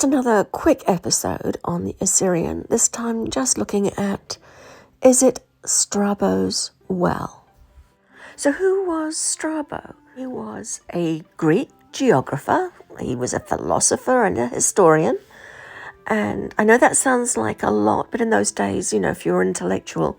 Just another quick episode on the Osireion, this time just looking at, is it Strabo's well? So who was Strabo? He was a Greek geographer, he was a philosopher and a historian, and I know that sounds like a lot, but in those days, if you were intellectual,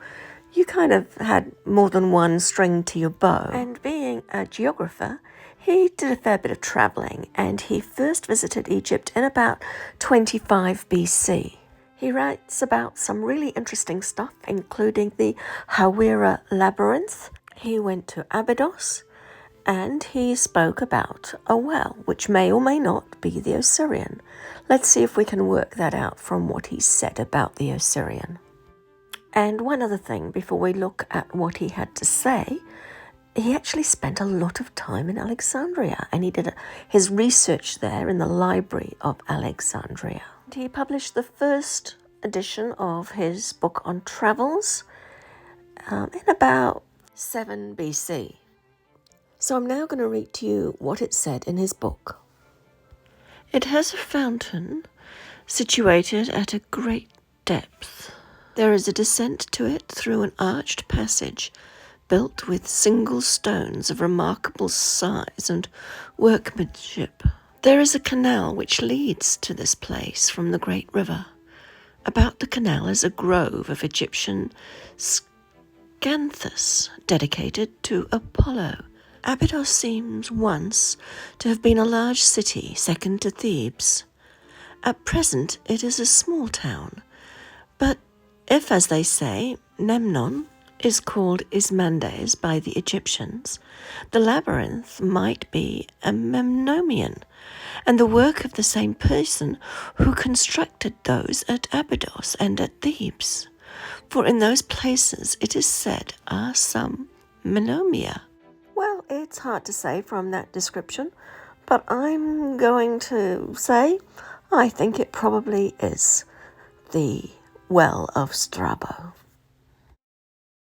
you kind of had more than one string to your bow. And being a geographer, he did a fair bit of travelling, and he first visited Egypt in about 25 BC. He writes about some really interesting stuff, including the Hawira labyrinth. He went to Abydos, and he spoke about a well, which may or may not be the Osireion. Let's see if we can work that out from what he said about the Osireion. And one other thing before we look at what he had to say, he actually spent a lot of time in Alexandria, and he did his research there in the library of Alexandria. He published the first edition of his book on travels in about 7 BC. So I'm now going to read to you what it said in his book. It has a fountain situated at a great depth. There is a descent to it through an arched passage built with single stones of remarkable size and workmanship. There is a canal which leads to this place from the great river. About the canal is a grove of Egyptian scanthus dedicated to Apollo. Abydos seems once to have been a large city, second to Thebes. At present it is a small town, but if, as they say, Memnon is called Ismandes by the Egyptians, the labyrinth might be a Memnomian, and the work of the same person who constructed those at Abydos and at Thebes. For in those places, it is said, are some Menomia. Well, it's hard to say from that description, but I'm going to say I think it probably is the well of Strabo.